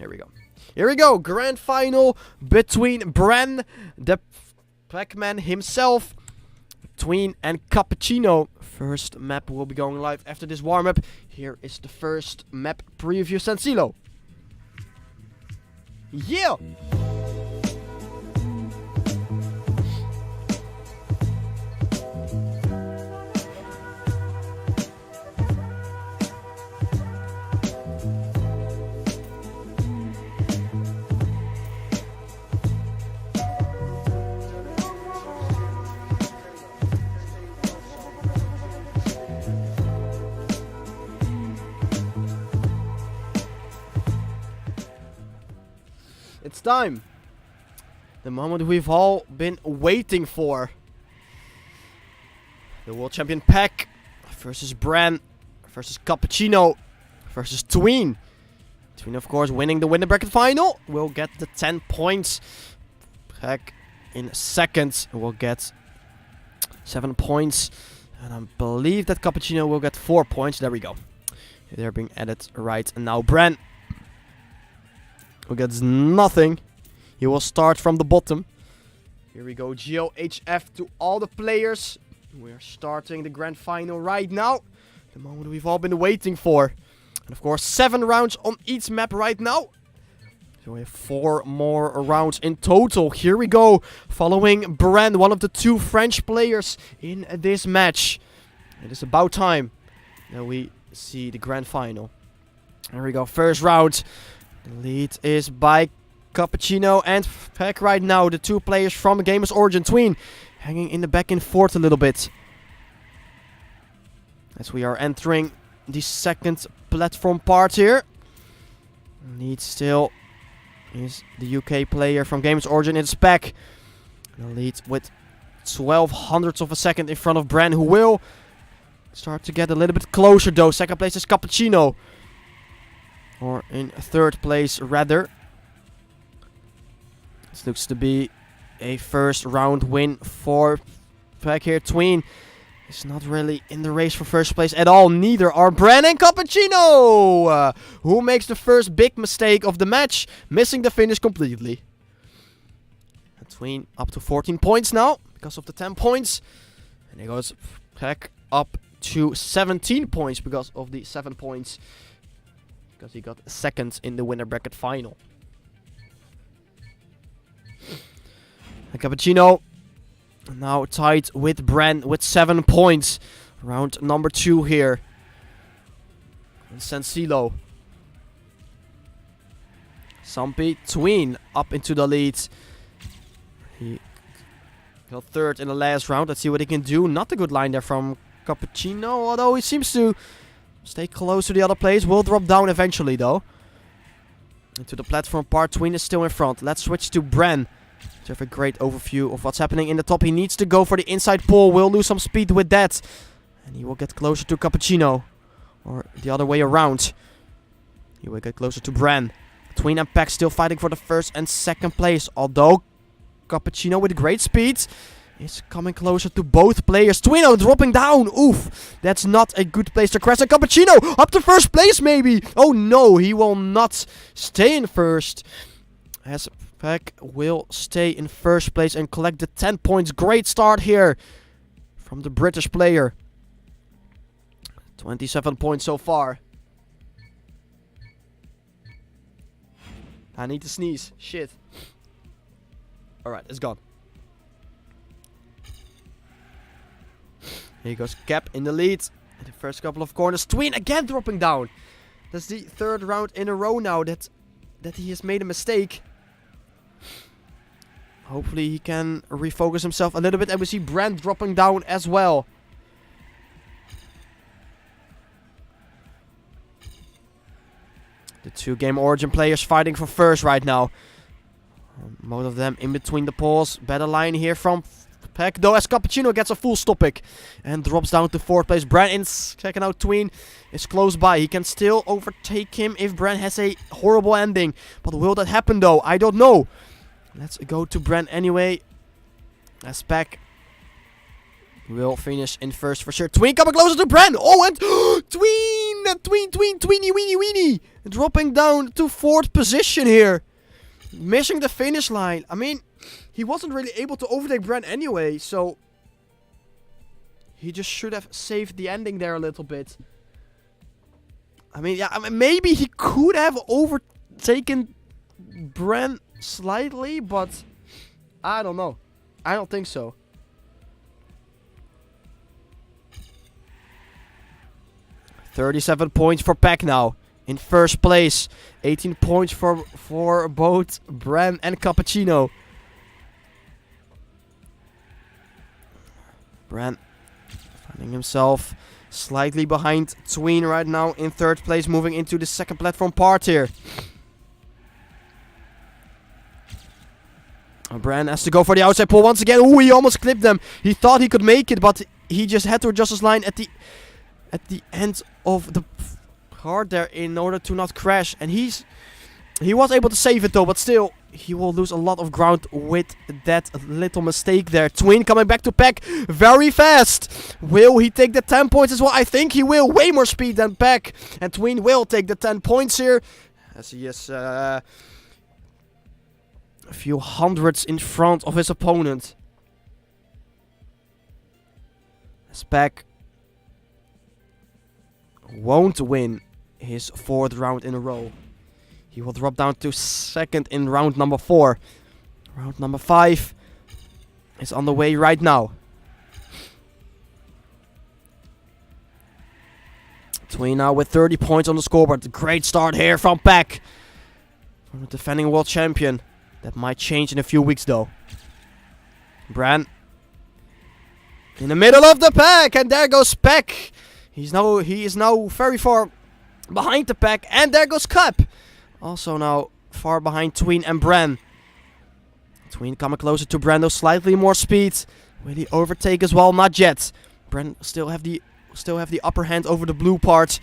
Here we go. Here we go. Grand final between Bren, the Pac-Man himself, Tween and Cappuccino. First map will be going live after this warm-up. Here is the first map preview, Sansilo. Yeah! It's time. The moment we've all been waiting for. The world champion Pac versus Bren versus Cappuccino versus Tween. Tween, of course, winning the winner bracket final will get the 10 points. Pac in second will get 7 points. And I believe that Cappuccino will get 4 points. There we go. They're being added right now. Bren, who gets nothing. He will start from the bottom. Here we go. GOHF to all the players. We're starting the grand final right now. The moment we've all been waiting for. And of course, 7 rounds on each map right now. So we have 4 more rounds in total. Here we go. Following Bren, one of the 2 French players in this match. It is about time that we see the grand final. Here we go. First round. The lead is by Cappuccino and Pac right now. The 2 players from Gamers Origin. Tween hanging in the back and forth a little bit. As we are entering the second platform part here. Lead still is the UK player from Gamers Origin. It's Pac. The lead with 12 hundredths of a second in front of Bren, who will start to get a little bit closer though. Second place is Cappuccino. Or in third place, rather. This looks to be a first round win for Pac here. Tween is not really in the race for first place at all. Neither are Bren and Cappuccino, who makes the first big mistake of the match, missing the finish completely. And Tween up to 14 points now because of the 10 points. And he goes Pac up to 17 points because of the 7 points. Because he got second in the winner bracket final. And Cappuccino now tied with Bren with 7 points. Round number 2 here. And Sansilo. Sampi Tween up into the lead. He got third in the last round. Let's see what he can do. Not a good line there from Cappuccino, although he seems to stay close to the other players. Will drop down eventually though. Into the platform part. Tween is still in front. Let's switch to Bren to have a great overview of what's happening in the top. He needs to go for the inside pull. Will lose some speed with that. And he will get closer to Cappuccino. Or the other way around. He will get closer to Bren. Tween and Pac still fighting for the first and second place. Although Cappuccino with great speed is coming closer to both players. Tween dropping down. Oof. That's not a good place to crash. And Cappuccino up to first place maybe. Oh no, he will not stay in first. As Pac will stay in first place and collect the 10 points. Great start here from the British player. 27 points so far. I need to sneeze. Shit. Alright, it's gone. Here goes Cap in the lead. In the first couple of corners. Tween again dropping down. That's the 3rd round in a row now that he has made a mistake. Hopefully he can refocus himself a little bit. And we see Bren dropping down as well. The 2 Game Origin players fighting for first right now. Both of them in between the poles. Better line here from Pac, though, as Cappuccino gets a full stop-pick and drops down to 4th place. Bren is checking out Tween. Is close by. He can still overtake him if Bren has a horrible ending. But will that happen though? I don't know. Let's go to Bren anyway. As Pac will finish in first for sure. Tween coming closer to Bren. Oh, and Tween! Tweeny weeny weeny. dropping down to 4th position here. Missing the finish line. I mean, he wasn't really able to overtake Bran anyway, so he just should have saved the ending there a little bit. I mean, yeah, maybe he could have overtaken Bran slightly, but I don't know. I don't think so. $37 points for Pack now. In first place. 18 points for both Bran and Cappuccino. Bran finding himself slightly behind Tween right now in 3rd place, moving into the 2nd platform part here. Bran has to go for the outside pull once again. Ooh, he almost clipped them. He thought he could make it, but he just had to adjust his line at the end of the card there in order to not crash. And he was able to save it though, but still, he will lose a lot of ground with that little mistake there. Tween coming back to Pack very fast. Will he take the 10 points as well? I think he will. Way more speed than Pack. And Tween will take the 10 points here, as he is a few hundreds in front of his opponent. As Pack won't win his 4th round in a row. He will drop down to 2nd in round number 4. Round number 5 is on the way right now. Tween now with 30 points on the scoreboard. Great start here from Pack, from the defending world champion. That might change in a few weeks though. Bran in the middle of the pack, and there goes Pack. He is now very far behind the Pack, and there goes Cap. Also now far behind Tween and Bran. Tween coming closer to Bran, though slightly more speed. Will he overtake as well? Not yet. Bran still have the upper hand over the blue part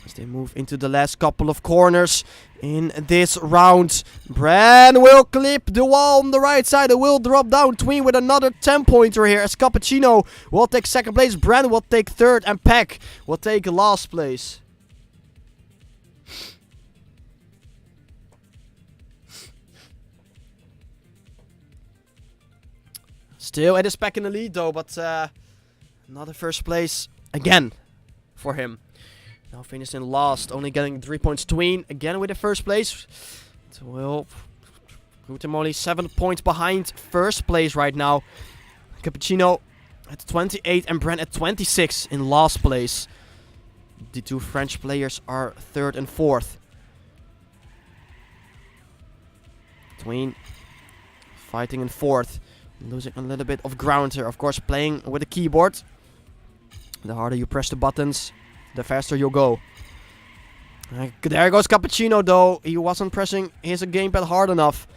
as they move into the last couple of corners in this round. Bran will clip the wall on the right side and will drop down. Tween with another 10-pointer here as Cappuccino will take 2nd place. Bran will take 3rd and Pack will take last place. Still, it is Pack in the lead though, but another 1st place again for him. Now finished in last, only getting 3 points. Tween again with the 1st place. It will put him only 7 points behind 1st place right now. Cappuccino at 28 and Bran at 26 in last place. The 2 French players are 3rd and 4th. Tween fighting in 4th. Losing a little bit of ground here. Of course, playing with the keyboard. The harder you press the buttons, the faster you'll go. There goes Cappuccino though. He wasn't pressing his gamepad hard enough.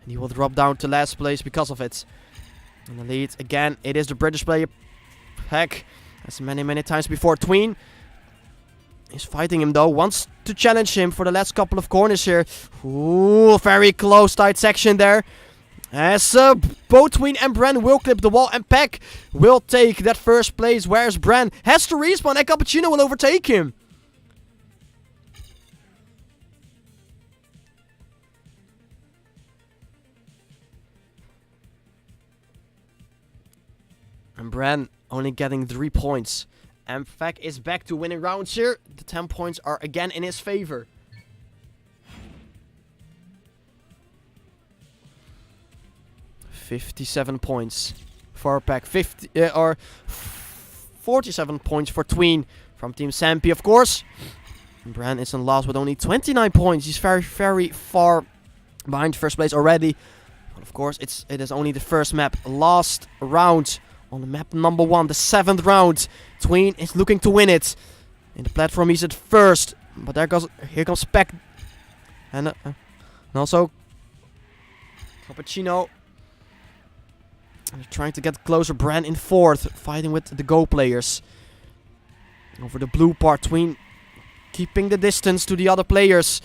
And he will drop down to last place because of it. In the lead, again, it is the British player Pack. As many times before. Tween is fighting him though. Wants to challenge him for the last couple of corners here. Ooh, very close, tight section there. As both Tween and Bran will clip the wall, and Pack will take that 1st place, whereas Bran has to respawn and Cappuccino will overtake him. And Bran only getting 3 points. And Pack is back to winning rounds here. The 10 points are again in his favor. $57 points for Pack, 47 points for Tween from Team Sampi, of course. And Bran is in last with only 29 points. He's very far behind 1st place already. But of course, it is only the 1st map. Last round on the map number 1, the 7th round. Tween is looking to win it. In the platform, he's at 1st, but here comes Pack, and also Cappuccino. Trying to get closer. Bran in 4th, fighting with the Go players. Over the blue part, Tween keeping the distance to the other players.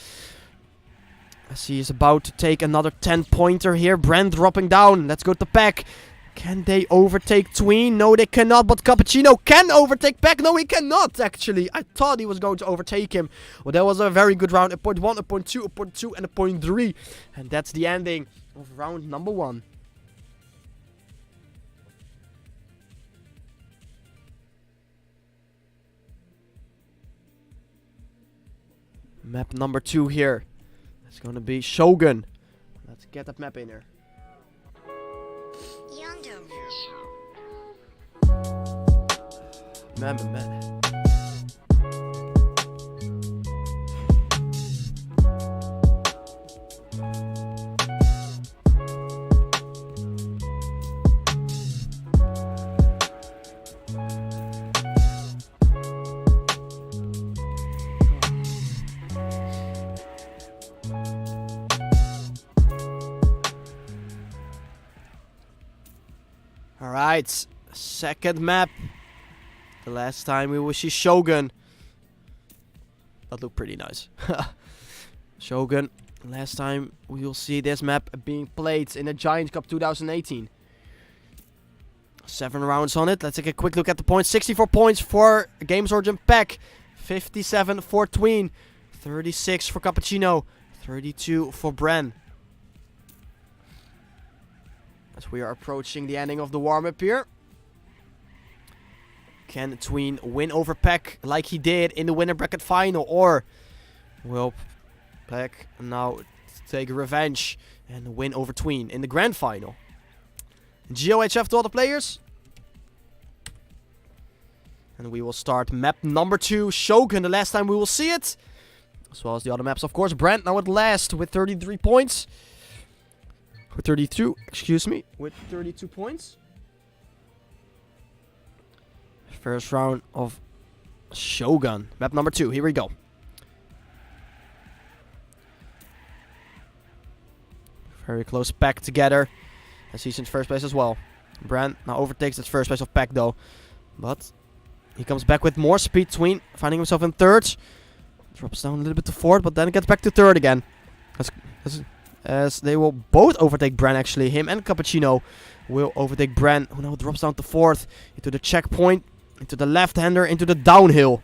As he is about to take another 10-pointer here. Bran dropping down. Let's go to Pack. Can they overtake Tween? No, they cannot, but Cappuccino can overtake Peck. No, he cannot, actually. I thought he was going to overtake him. Well, that was a very good round. A point 1, a point 2, a point 2, and a point 3. And that's the ending of round number 1. Map number 2 here. It's going to be Shogun. Let's get that map in here. Man. Alright, second map. The last time we will see Shogun. That looked pretty nice. Shogun. Last time we will see this map being played in the Giants Cup 2018. 7 rounds on it. Let's take a quick look at the points. 64 points for Games Origin Peck. 57 for Tween. 36 for Cappuccino. 32 for Bren. As we are approaching the ending of the warm-up here. Can Tween win over Peck like he did in the winner bracket final? Or will Peck now take revenge and win over Tween in the grand final? GOHF to all the players. And we will start map number 2, Shogun, the last time we will see it. As well as the other maps, of course. Brent now at last with 33 points. With 32, excuse me, with 32 points. First round of Shogun. Map number 2, here we go. Very close pack together. As he's in first place as well. Brand now overtakes that first place of Peck though. But he comes back with more speed. Tween finding himself in third. Drops down a little bit to fourth, but then gets back to third again. As they will both overtake Bren actually. Him and Cappuccino will overtake Bren, who now drops down to fourth. Into the checkpoint. Into the left-hander. Into the downhill.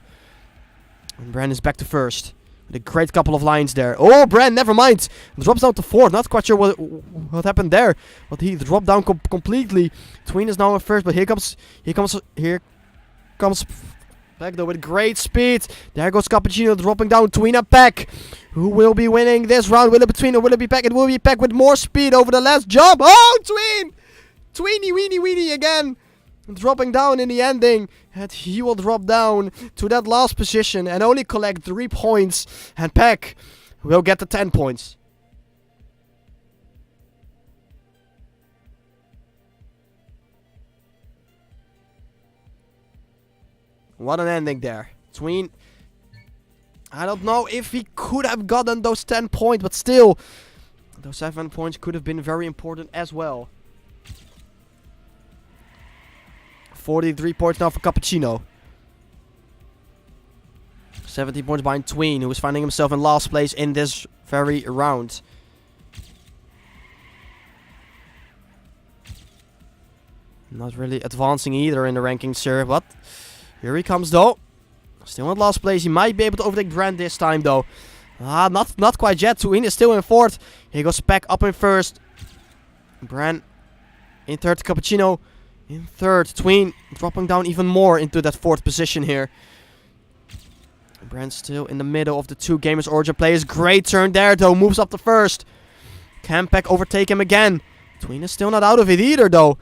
And Bren is back to first. With a great couple of lines there. Oh, Bren, never mind. Drops down to fourth. Not quite sure what happened there. But he dropped down completely. Tween is now in first, but here comes Peck though with great speed. There goes Cappuccino dropping down. Tween and Peck. Who will be winning this round? Will it be Tween or will it be Peck? It will be Peck with more speed over the last jump. Oh, Tween! Tweeny weeny weeny again. Dropping down in the ending. And he will drop down to that last position and only collect 3 points. And Peck will get the 10 points. What an ending there. Tween, I don't know if he could have gotten those 10 points, but still, those 7 points could have been very important as well. 43 points now for Cappuccino. 17 points behind Tween, who is finding himself in last place in this very round. Not really advancing either in the rankings here, but here he comes though. Still in last place. He might be able to overtake Brand this time though. Not quite yet. Tween is still in fourth. Here goes Peck up in first. Brand in third. Cappuccino in third. Tween dropping down even more into that fourth position here. Brand still in the middle of the 2 Gamers Origin players. Great turn there though. Moves up to first. Can Peck overtake him again? Tween is still not out of it either though.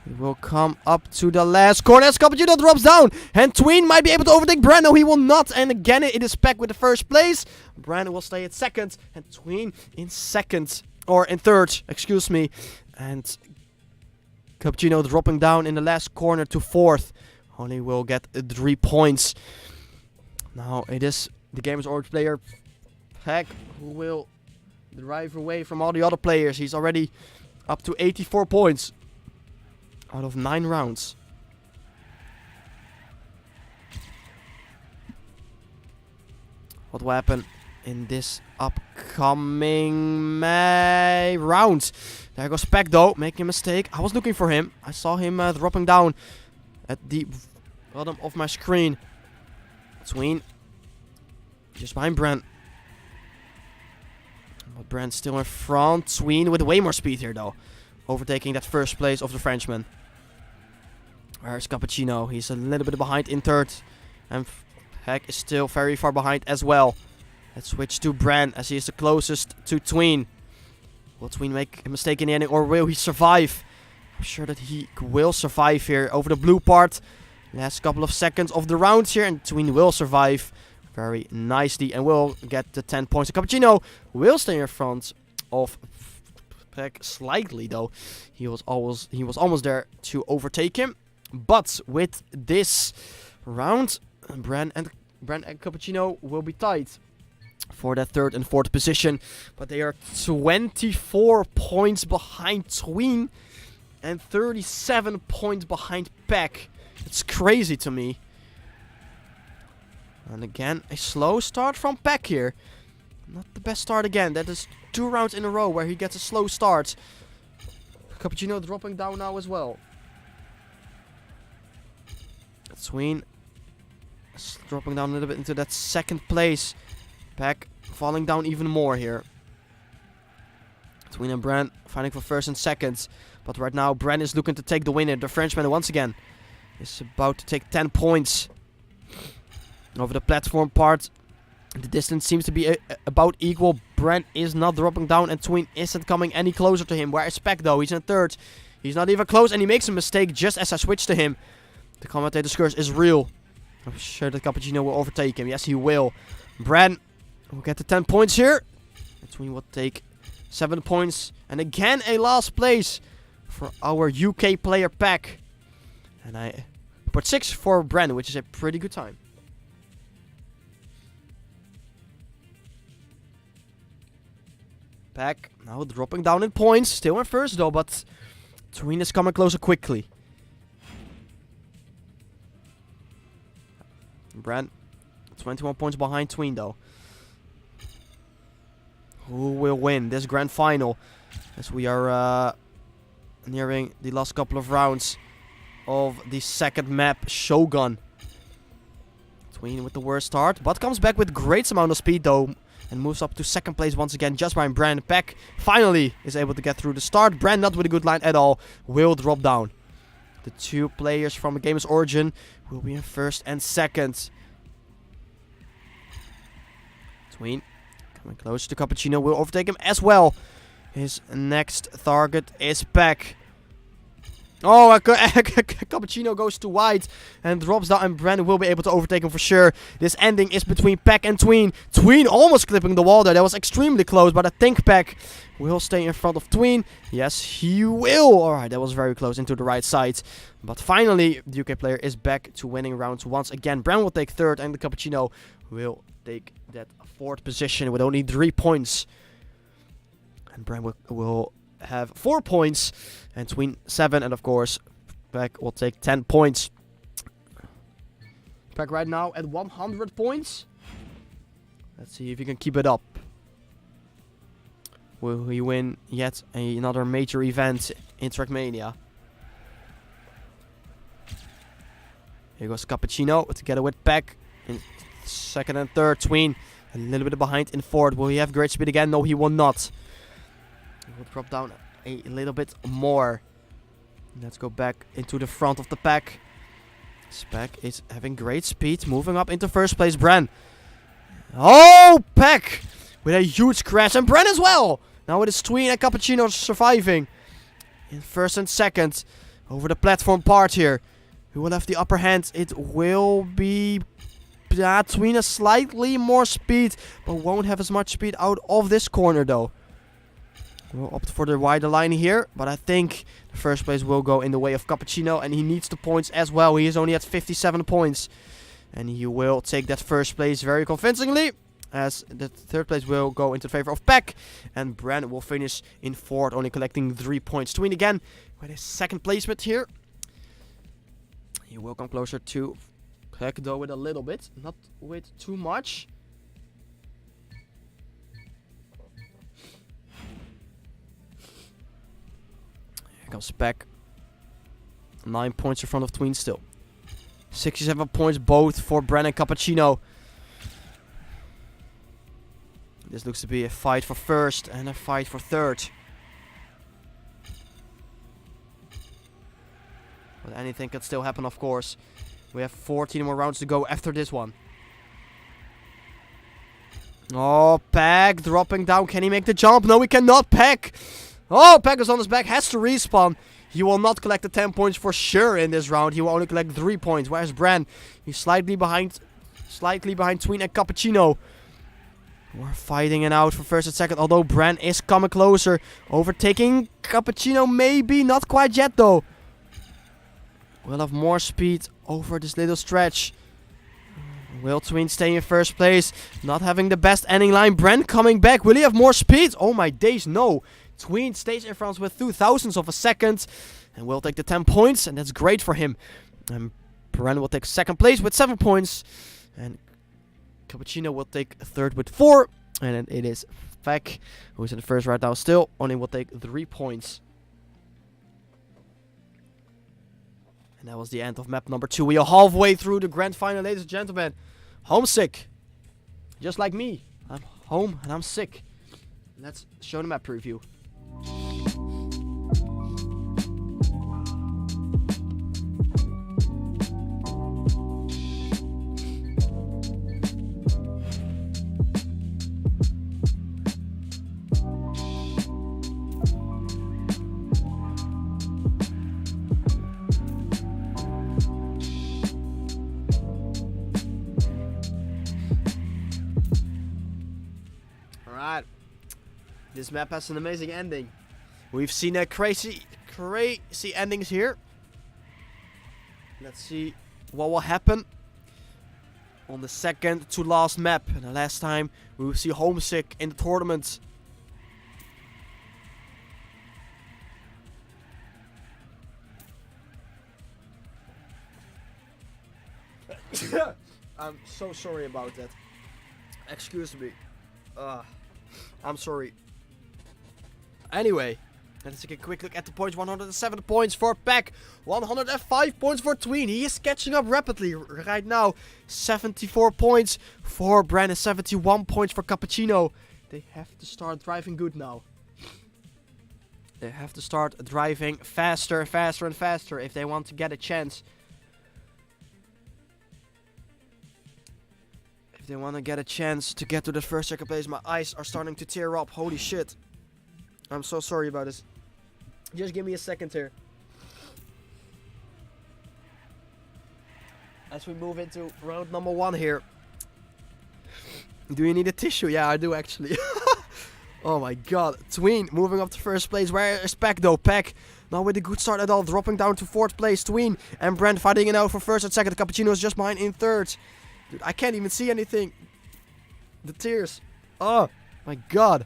He will come up to the last corner as Cappuccino drops down. And Tween might be able to overtake Brand. No, he will not. And again, it is Peck with the first place. Brand will stay at second. And Tween in second. Or in third, excuse me. And Cappuccino dropping down in the last corner to fourth. Only will get 3 points. Now it is the Gamers Origin player Peck who will drive away from all the other players. He's already up to 84 points. Out of 9 rounds. What will happen in this upcoming round. There goes Peck though, making a mistake. I was looking for him. I saw him dropping down at the bottom of my screen. Tween. Just behind Brent. But Brent's still in front. Tween with way more speed here though. Overtaking that first place of the Frenchman. Where's Cappuccino? He's a little bit behind in third. And Heck is still very far behind as well. Let's switch to Brent as he is the closest to Tween. Will Tween make a mistake in the ending or will he survive? I'm sure that he will survive here over the blue part. Last couple of seconds of the round here and Tween will survive very nicely and will get the 10 points. And Cappuccino will stay in front of Peck slightly though. He was almost there to overtake him. But with this round, Brent and Cappuccino will be tied for that third and fourth position. But they are 24 points behind Tween and 37 points behind Peck. It's crazy to me. And again, a slow start from Peck here. Not the best start again. That is 2 rounds in a row where he gets a slow start. Cappuccino dropping down now as well. Tween dropping down a little bit into that second place. Peck falling down even more here. Tween and Brent fighting for first and second. But right now Brent is looking to take the winner. The Frenchman once again is about to take 10 points. Over the platform part, the distance seems to be about equal. Brent is not dropping down and Tween isn't coming any closer to him. Where is Peck though? He's in third. He's not even close and he makes a mistake just as I switch to him. The commentator's curse is real. I'm sure that Cappuccino will overtake him. Yes, he will. Brent will get the 10 points here. And Tween will take 7 points. And again, a last place for our UK player Peck. And I put 6 for Brent, which is a pretty good time. Peck now dropping down in points. Still in first though, but Tween is coming closer quickly. Brent, 21 points behind Tween though. Who will win this grand final? As we are nearing the last couple of rounds of the second map, Shogun. Tween with the worst start, but comes back with great amount of speed though. And moves up to second place once again, just behind Brent. Peck finally is able to get through the start. Brent not with a good line at all. Will drop down. The 2 players from the game's origin will be in first and second. Tween coming close to Cappuccino. Will overtake him as well. His next target is Peck. Oh, Cappuccino goes too wide and drops down, and Brent will be able to overtake him for sure. This ending is between Peck and Tween. Tween almost clipping the wall there. That was extremely close, but I think Peck will stay in front of Tween. Yes, he will. Alright, that was very close into the right side. But finally, the UK player is back to winning rounds once again. Brent will take third, and the Cappuccino will take that fourth position with only 3 points. And Brent will have 4 points and Tween 7, and of course Peck will take 10 points. Peck right now at 100 points. Let's see if he can keep it up. Will he win yet another major event in Trackmania? Here goes Cappuccino together with Peck in second and third. Tween a little bit behind in fourth. Will he have great speed again? No, he will not. He will drop down a little bit more. Let's go back into the front of the pack. Peck is having great speed, moving up into first place. Brent. Oh, Peck with a huge crash, and Brent as well. Now it is Tween and Cappuccino surviving in first and second over the platform part here. Who will have the upper hand? It will be Tween has slightly more speed, but won't have as much speed out of this corner though. We'll opt for the wider line here, but I think the first place will go in the way of Cappuccino, and he needs the points as well. He is only at 57 points, and he will take that first place very convincingly, as the third place will go into favor of Peck, and Brent will finish in fourth, only collecting 3 points. Tween again with his second placement here. He will come closer to Peck though with a little bit, not with too much. Comes back. 9 points in front of Tween still. 67 points both for Bren and Cappuccino. This looks to be a fight for first and a fight for third. But anything can still happen, of course. We have 14 more rounds to go after this one. Oh, Peck dropping down. Can he make the jump? No, he cannot. Peck. Oh, Peck is on his back. Has to respawn. He will not collect the 10 points for sure in this round. He will only collect 3 points. Where's Bren? He's slightly behind Tween and Cappuccino. We're fighting it out for first and second. Although Bren is coming closer. Overtaking Cappuccino. Maybe. Not quite yet though. We'll have more speed over this little stretch. Will Tween stay in first place? Not having the best ending line. Bren coming back. Will he have more speed? Oh my days, no. Tween stays in front with 0.02 of a second. And will take the 10 points. And that's great for him. And Bren will take second place with 7 points. And Cappuccino will take third with 4. And then it is Peck, who's in the first right now still. Only will take 3 points. And that was the end of map number 2. We are halfway through the grand final, ladies and gentlemen. Homesick. Just like me. I'm home and I'm sick. Let's show the map preview. Alright. This map has an amazing ending. We've seen crazy endings here. Let's see what will happen on the second to last map. And the last time we will see Homesick in the tournament. I'm so sorry about that. Excuse me. I'm sorry. Anyway, let's take a quick look at the points. 107 points for Peck. 105 points for Tween. He is catching up rapidly right now. 74 points for Bren. 71 points for Cappuccino. They have to start driving good now. They have to start driving faster, and faster if they want to get a chance. If they want to get a chance to get to the first, second place. My eyes are starting to tear up. Holy shit. I'm so sorry about this. Just give me a second here. As we move into round number 1 here. Do you need a tissue? Yeah, I do actually. Oh my god. Tween moving up to first place. Where is Peck though? Peck not with a good start at all. Dropping down to 4th place. Tween and Brent fighting it out for first and second. Cappuccino is just behind in 3rd. Dude, I can't even see anything. The tears. Oh my god.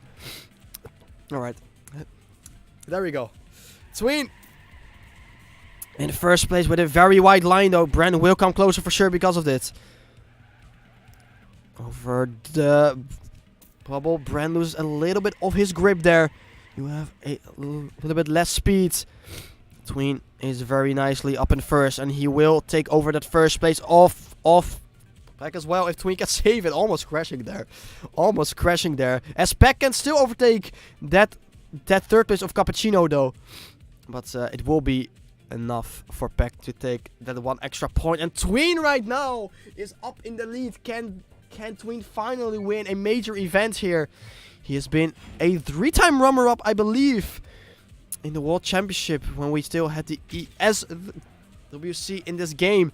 Alright. There we go. Tween in first place with a very wide line though. Brandon will come closer for sure because of this. Over the bubble. Brandon loses a little bit of his grip there. You have a little bit less speed. Tween is very nicely up in first. And he will take over that first place off Peck as well. If Tween can save it. Almost crashing there. Almost crashing there. As Peck can still overtake that 3rd place of Cappuccino though. But it will be enough for Peck to take that 1 extra point. And Tween right now is up in the lead. Can Tween finally win a major event here? He has been a 3-time runner-up, I believe, in the World Championship when we still had the ESWC in this game.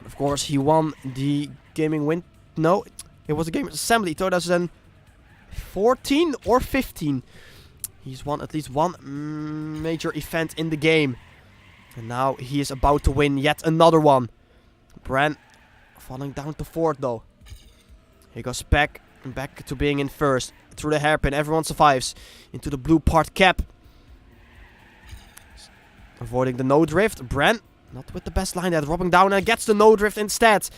Of course, he won the gaming win. No, it was a Gamers Assembly 2014 or 15. He's won at least 1 major event in the game. And now he is about to win yet another one. Bren falling down to 4th though. He goes back to being in first. Through the hairpin, everyone survives. Into the blue part cap. Avoiding the no drift. Bren, not with the best line there. Dropping down and gets the no drift instead.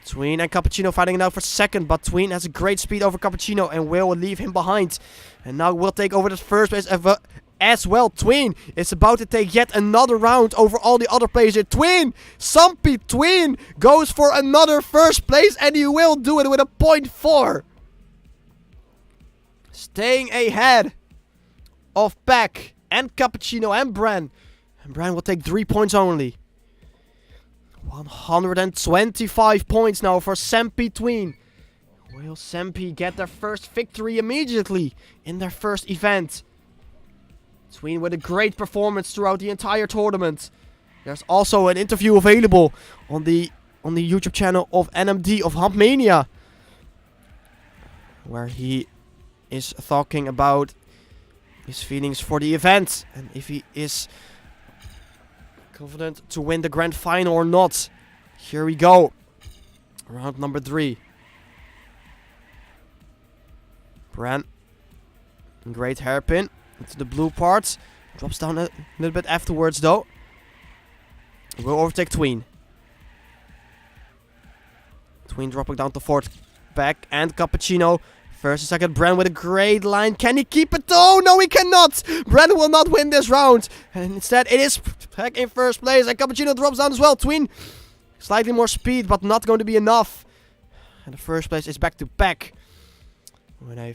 Tween and Cappuccino fighting it out for second. But Tween has a great speed over Cappuccino and will leave him behind. And now will take over the first place as well. Tween is about to take yet another round over all the other players here. Tween! Sumpy Tween goes for another first place, and he will do it with a 0.4. Staying ahead of Peck and Cappuccino and Bran. And Bran will take 3 points only. 125 points now for Sempi Tween. Will Sempi get their first victory immediately in their first event? Tween with a great performance throughout the entire tournament. There's also an interview available on the YouTube channel of NMD of Humpmania, where he is talking about his feelings for the event and if he is confident to win the grand final or not. Here we go. Round number 3. Bran. Great hairpin into the blue part. Drops down a little bit afterwards though. Will overtake Tween. Tween dropping down to 4th. Peck and Cappuccino. First and second. Bran with a great line. Can he keep it? Oh, no, he cannot. Bran will not win this round. And instead, it is Peck in first place. And Cappuccino drops down as well. Tween, slightly more speed, but not going to be enough. And the first place is back to Peck. With a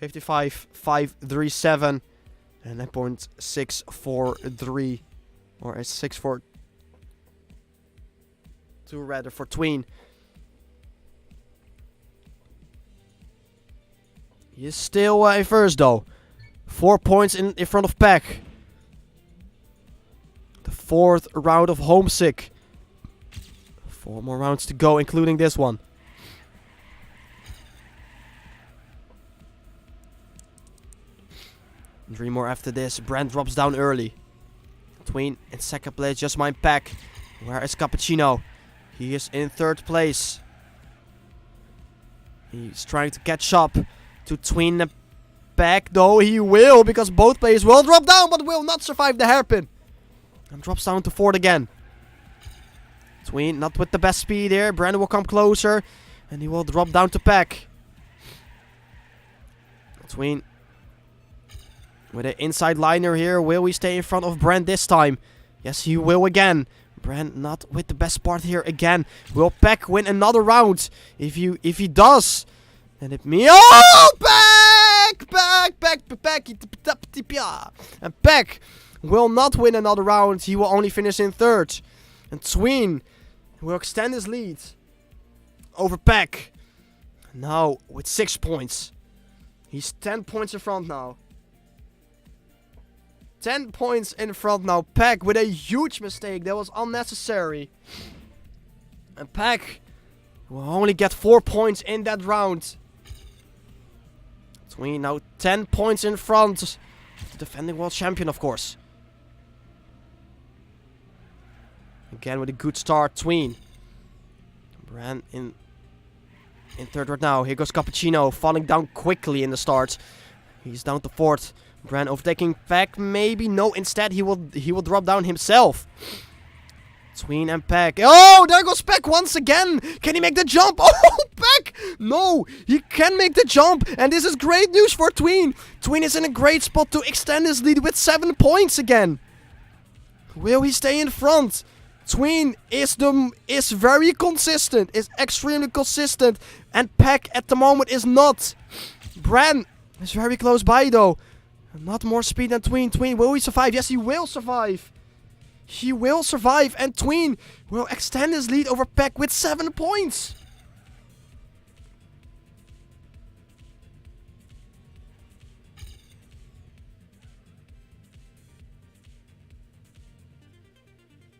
55.537 and a 0.643. Or a 642 rather for Tween. He is still in first though. 4 points in front of Peck. The 4th round of Homesick. 4 more rounds to go, including this one. And 3 more after this. Bran drops down early. Tween in second place, just mind Peck. Where is Cappuccino? He is in 3rd place. He's trying to catch up to Tween and Peck, though he will, because both players will drop down, but will not survive the hairpin. And drops down to 4th again. Tween not with the best speed here. Brandon will come closer, and he will drop down to Peck. Tween with an inside liner here. Will he stay in front of Bran this time? Yes, he will again. Bran not with the best part here again. Will Peck win another round? If he does, then it means... Oh! Peck! And Peck will not win another round. He will only finish in 3rd. And Tween will extend his lead over Peck. Now with 6 points. He's 10 points in front now. 10 points in front now. Peck with a huge mistake. That was unnecessary. And Peck will only get 4 points in that round. Tween now 10 points in front. The defending world champion, of course. Again with a good start, Tween. Bran in 3rd right now. Here goes Cappuccino, falling down quickly in the start. He's down to 4th. Bran overtaking Peck, maybe. No, instead he will drop down himself. Tween and Peck. Oh, there goes Peck once again. Can he make the jump? Oh, Peck! No, he can make the jump. And this is great news for Tween. Tween is in a great spot to extend his lead with 7 points again. Will he stay in front? Tween is very consistent. Is extremely consistent. And Peck at the moment is not. Bran is very close by though. Not more speed than Tween. Tween, will he survive? Yes, he will survive. He will survive, and Tween will extend his lead over Peck with 7 points.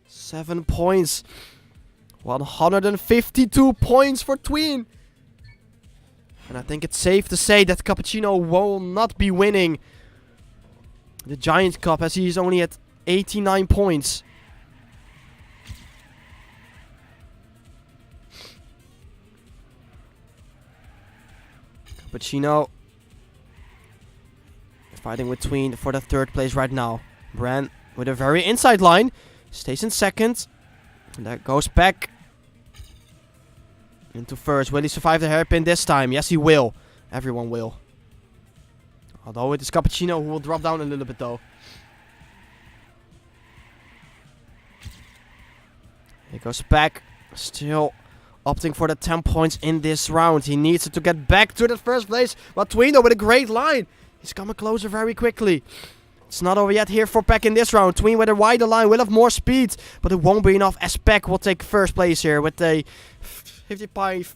Seven points. 152 points for Tween. And I think it's safe to say that Cappuccino will not be winning the Giant Cup, as he is only at 89 points. Cappuccino fighting with Tween for the 3rd place right now. Bran with a very inside line. Stays in 2nd. And there goes Peck into 1st. Will he survive the hairpin this time? Yes, he will. Everyone will. Although it is Cappuccino who will drop down a little bit though. Here goes Peck. Still opting for the 10 points in this round. He needs it to get back to the first place. But Twino with a great line. He's coming closer very quickly. It's not over yet here for Peck in this round. Tween with a wider line will have more speed. But it won't be enough as Peck will take first place here with a 55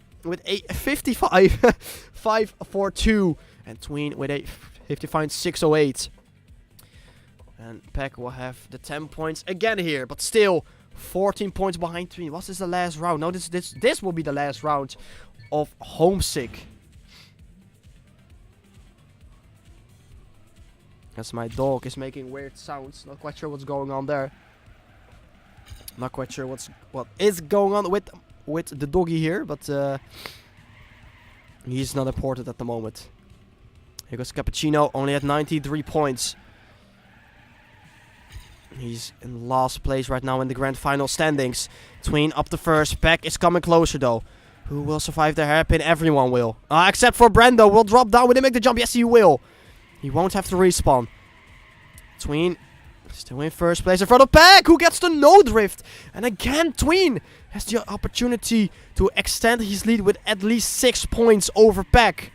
542. And Tween with a 55 608. And Peck will have the 10 points again here. But still 14 points behind Tween. Was this the last round? No, this will be the last round of Homesick. As my dog is making weird sounds. Not quite sure what's going on there. Not quite sure what is going on with the doggy here, but he's not important at the moment. Here goes Cappuccino, only at 93 points. He's in last place right now in the grand final standings. Tween up the first. Peck is coming closer though. Who will survive the hairpin? Everyone will. Except for Brando. Will drop down. Will he make the jump? Yes, he will. He won't have to respawn. Tween still in first place in front of Peck, who gets the no drift. And again, Tween has the opportunity to extend his lead with at least 6 points over Peck.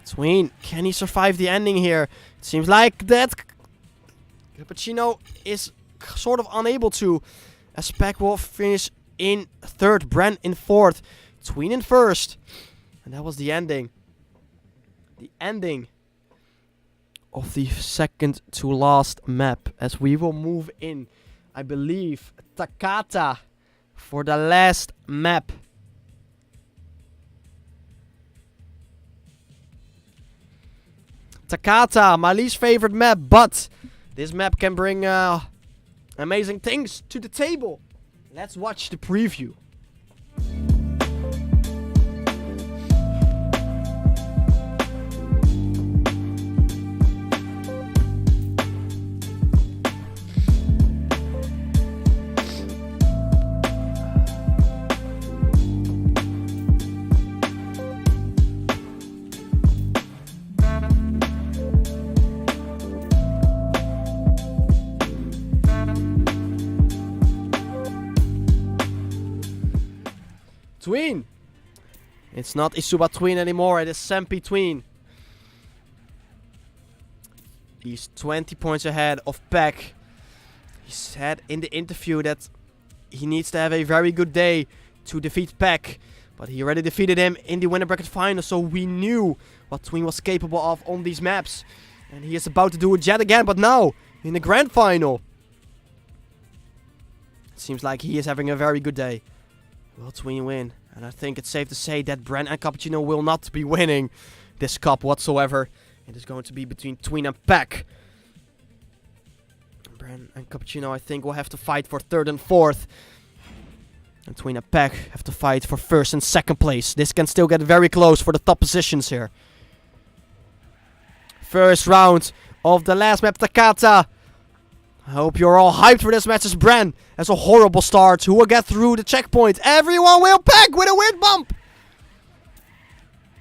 Tween, can he survive the ending here? It seems like that Cappuccino is sort of unable to, as Peck will finish in third, Bren in fourth, Tween in first. And that was the ending. The ending of the second to last map. As we will move in, I believe, Takata for the last map. Takata, my least favorite map, but this map can bring amazing things to the table. Let's watch the preview. Tween! It's not Isuba Tween anymore, it is Sempi Tween. He's 20 points ahead of Peck. He said in the interview that he needs to have a very good day to defeat Peck. But he already defeated him in the winner bracket final, so we knew what Tween was capable of on these maps. And he is about to do it yet again, but now, in the grand final. It seems like he is having a very good day. Will Tween win? And I think it's safe to say that Bren and Cappuccino will not be winning this cup whatsoever. It is going to be between Tween and Peck. Bren and Cappuccino, I think, will have to fight for third and fourth. And Tween and Peck have to fight for first and second place. This can still get very close for the top positions here. First round of the last map, Takata. I hope you're all hyped for this match as Bren has a horrible start. Who will get through the checkpoint? Everyone will. Peck with a weird bump.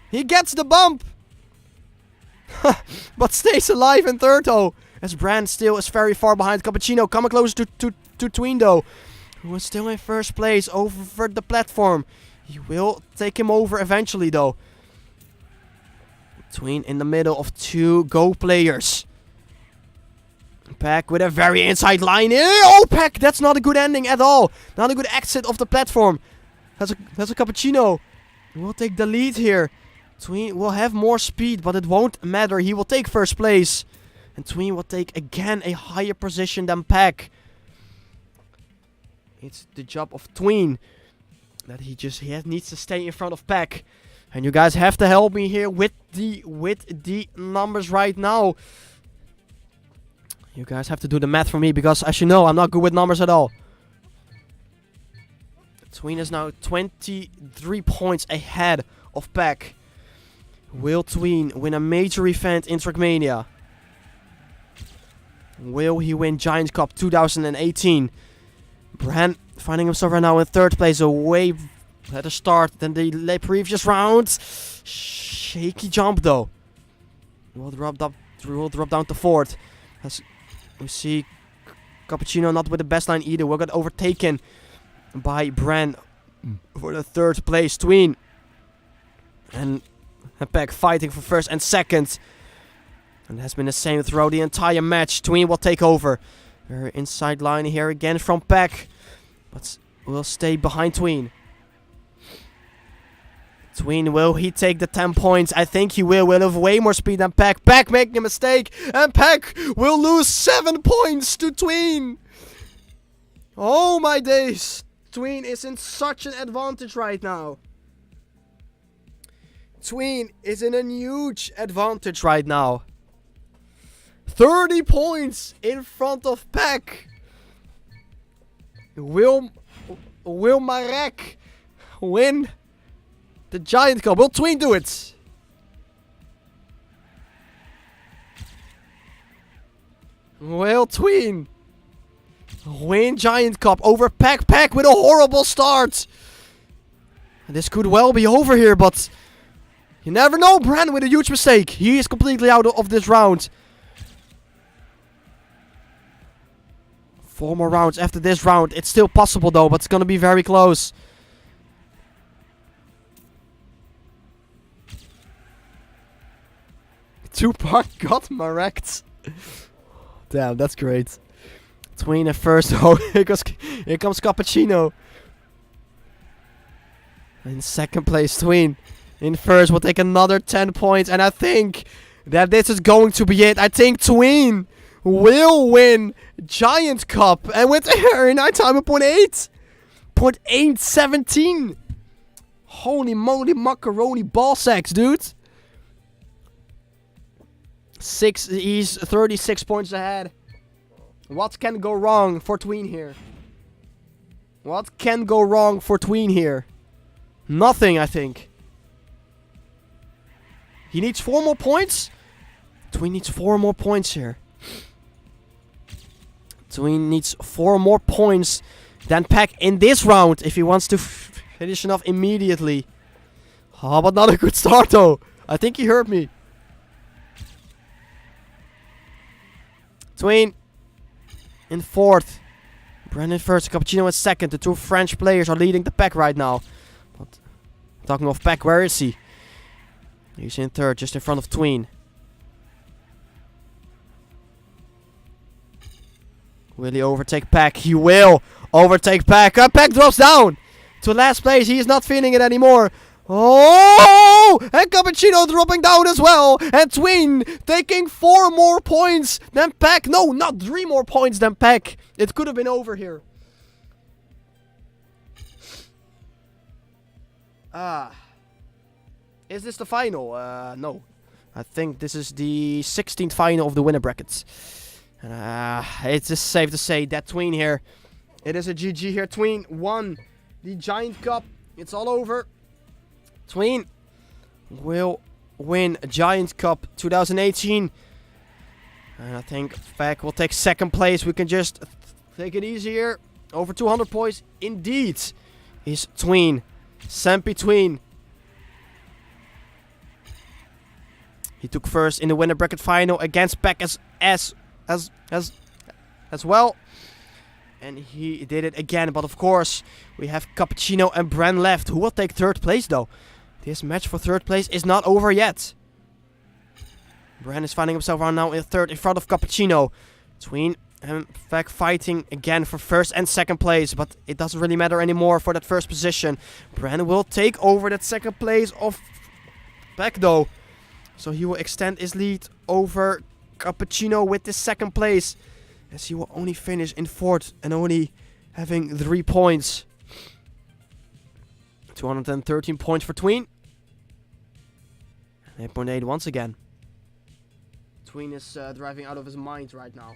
He gets the bump. But stays alive in third though. As Bren still is very far behind Cappuccino. Coming closer to Tween though. Who is still in first place over the platform. He will take him over eventually though. Tween in the middle of two Go players. Peck with a very inside line. Oh, Peck! That's not a good ending at all. Not a good exit of the platform. That's a Cappuccino. He will take the lead here. Tween will have more speed, but it won't matter. He will take first place. And Tween will take again a higher position than Peck. It's the job of Tween that he needs to stay in front of Peck. And you guys have to help me here with the numbers right now. You guys have to do the math for me because, as you know, I'm not good with numbers at all. Tween is now 23 points ahead of Peck. Will Tween win a major event in Trackmania? Will he win Giants Cup 2018? Bren finding himself right now in third place, away better start than the previous round. Shaky jump though. We'll drop down to fourth. As we see Cappuccino not with the best line either. We'll get overtaken by Bran for the third place. Tween and Peck fighting for first and second. And it has been the same throughout the entire match. Tween will take over. Very inside line here again from Peck. But will stay behind Tween. Tween, will he take the 10 points? I think he will. Will have way more speed than Peck. Peck making a mistake. And Peck will lose 7 points to Tween. Oh my days. Tween is in such an advantage right now. Tween is in a huge advantage right now. 30 points in front of Peck. Will Marek win the Giant Cup? Will Tween do it? Will Tween win Giant Cup over Peck? Peck with a horrible start. And this could well be over here, but you never know. Bran with a huge mistake. He is completely out of this round. 4 more rounds after this round. It's still possible though, but it's gonna be very close. Tupac got Marekt. Damn, that's great. Tween at first. Oh, here comes Cappuccino. In second place, Tween. In first, we'll take another 10 points. And I think that this is going to be it. I think Tween will win Giant Cup. And with her in our time of 0.8. 0.817. Holy moly macaroni ball sacks, dude. He's 36 points ahead. What can go wrong for Tween here? What can go wrong for Tween here? Nothing, I think. He needs 4 more points. Tween needs 4 more points here. Tween needs 4 more points than Peck in this round if he wants to finish enough immediately. Oh, but not a good start though. I think he heard me. Tween in fourth. Brandon first. Cappuccino in second. The 2 French players are leading the pack right now. But talking of Peck, where is he? He's in third, just in front of Tween. Will he overtake Peck? He will overtake Peck. Peck drops down to last place. He is not feeling it anymore. Oh! And Cappuccino dropping down as well. And Tween taking 4 more points than Peck. No, not 3 more points than Peck. It could have been over here. Is this the final? No. I think this is the 16th final of the winner brackets. And it's just safe to say that Tween here. It is a GG here. Tween won the Giant Cup. It's all over. Tween will win Giant Cup 2018. And I think Peck will take second place. We can just take it easy here. Over 200 points. Indeed. Is Tween. Sampi Tween. He took first in the winner bracket final against Peck as well. And he did it again. But of course, we have Cappuccino and Bran left. Who will take third place though? This match for third place is not over yet. Bran is finding himself around now in third in front of Cappuccino. Tween and Peck fighting again for first and second place. But it doesn't really matter anymore for that first position. Bran will take over that second place of Peck though. So he will extend his lead over Cappuccino with this second place. As he will only finish in fourth and only having 3 points. 213 points for Tween. 8.8 once again. Tween is driving out of his mind right now.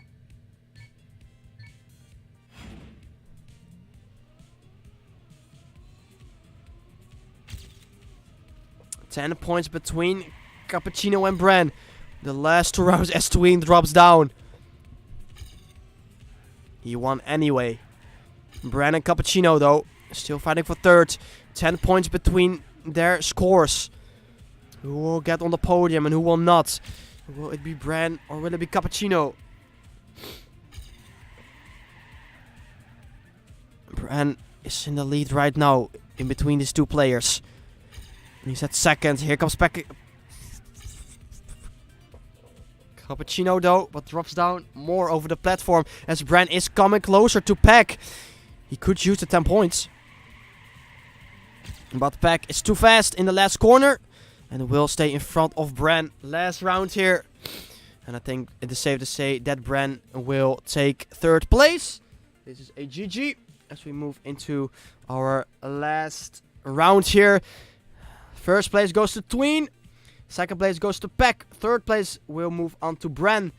Ten points between Cappuccino and Bran. The last 2 rounds as Tween drops down. He won anyway. Bran and Cappuccino though, still fighting for third. 10 points between their scores. Who will get on the podium and who will not? Will it be Bran or will it be Cappuccino? Bran is in the lead right now, in between these two players. And he's at second. Here comes Peck. Cappuccino though, but drops down more over the platform as Bran is coming closer to Peck. He could use the 10 points. But Peck is too fast in the last corner. And will stay in front of Bran. Last round here. And I think it is safe to say that Bran will take third place. This is a GG. As we move into our last round here. First place goes to Tween. Second place goes to Peck. Third place will move on to Bran.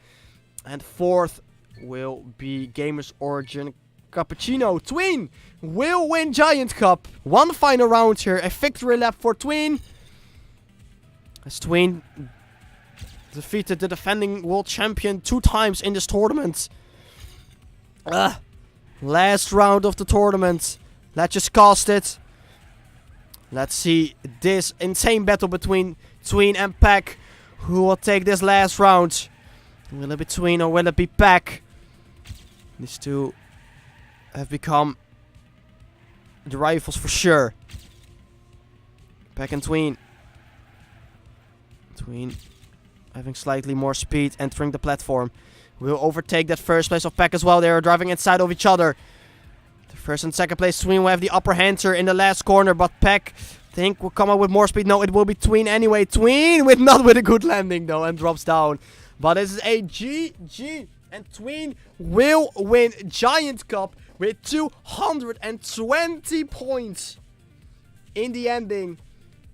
And fourth will be Gamers Origin Cappuccino. Tween will win Giant Cup. One final round here. A victory lap for Tween. As Tween defeated the defending world champion 2 times in this tournament. Last round of the tournament. Let's just cast it. Let's see this insane battle between Tween and Peck. Who will take this last round? Will it be Tween or will it be Peck? These two have become the rivals for sure. Peck and Tween. Tween having slightly more speed, entering the platform. Will overtake that first place of Peck as well. They are driving inside of each other. The first and second place Tween will have the upper hand here in the last corner, but Peck, I think, will come up with more speed. No, it will be Tween anyway. Tween not with a good landing though, and drops down. But this is a GG, and Tween will win Giant Cup with 220 points in the ending.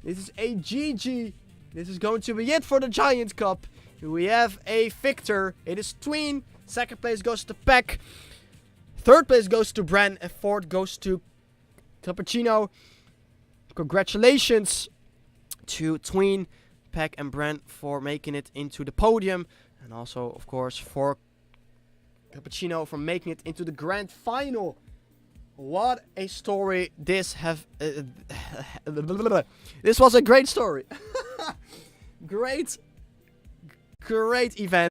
This is a GG. This is going to be it for the Giant Cup. We have a victor. It is Tween. Second place goes to Peck. Third place goes to Bran. And fourth goes to Cappuccino. Congratulations to Tween, Peck and Bran for making it into the podium. And also, of course, for Cappuccino for making it into the grand final. What a story this have... this was a great story. Great event.